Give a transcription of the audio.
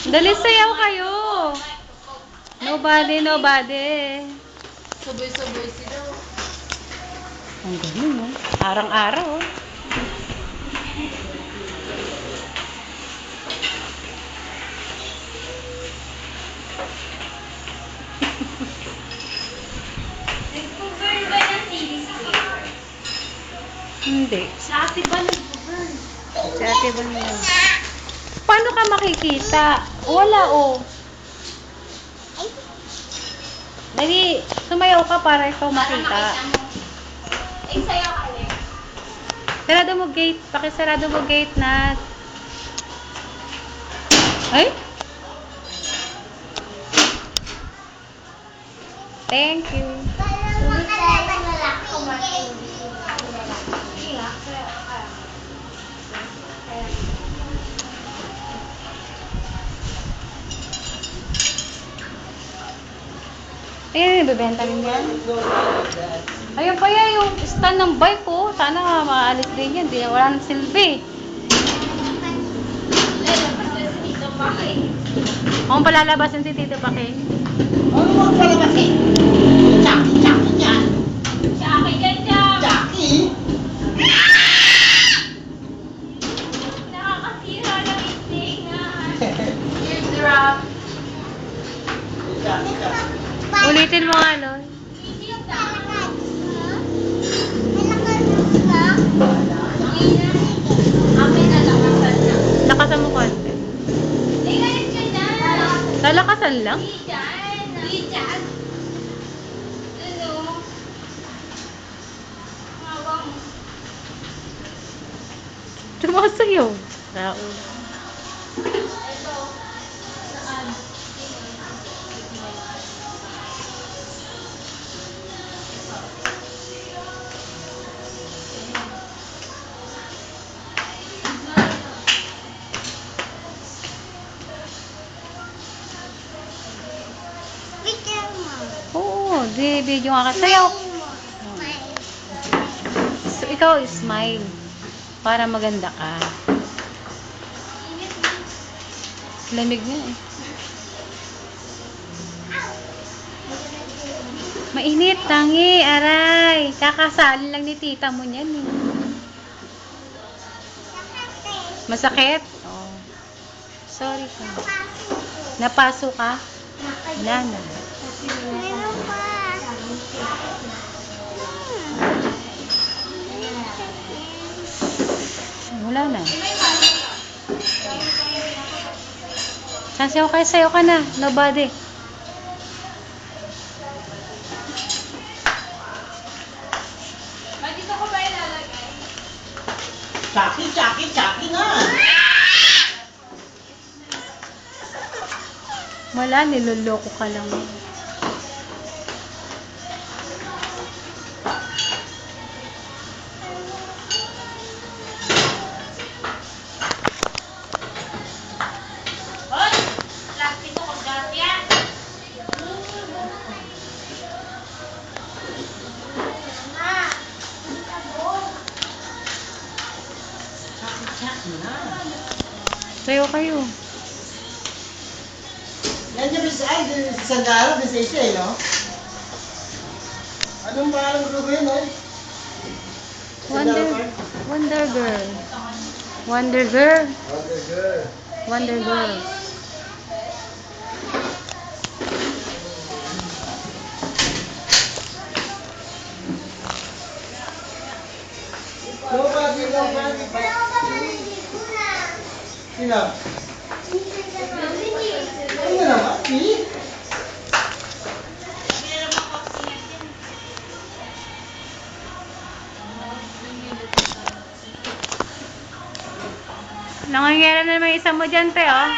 Dali, sayaw kayo. Nobody, nobody. Sabay-sabay sila. Ang galing, oh. Arang-araw, oh. Nag-cover ba ng series ko? Hindi. Sa ate ba nag-cover? Si ate ba nila? Paano ka makikita? Wala, oh. Dali, sumayaw ka para ikaw makita. Eh, sayo ka ulit. Sarado mo gate. Pakisarado mo gate na. Ay? Thank you. Ayan, bibenta rin yan. Ayun pa yan, yung stand ng bike ko. Sana maalis din yan. Di, wala nang silbi. Kung palalabasin si Tito Pake. Ano mo palabasin? Jackie yan. Jackie dyan dyan. Jackie? Nakakasira ng istingan. Eardrop. Jackie. Ulitin mo nga, no? Lakasan mo konti. Lalakasan lang? Sumasayaw. Tao. Oo, di video nga ka. Sayaw. So, ikaw smile. Para maganda ka. Lamig nga eh. Mainit, tangi, aray. Kakasali lang ni tita mo niyan eh. Masakit? Oh. Sorry ka. Napaso ka? Wala na. Wala na. Sasayaw kayo, sayaw ka na. Nobody. Dito ko ba ilalagay? Jackie nga. Wala, niloloko ka lang. Hoy! Plastic ko kung gas yan. Jackie nga. Sayaw kayo. Yan yung sa Sandara, sa isa eh, no? Anong pangalan mo ko yun, no? Wonder Girl. Wonder Girl. Okay, good. Wonder Girl. Nobody. Sino? Ano naman? Eh? Nangangyari na naman isa mo dyan, te, oh.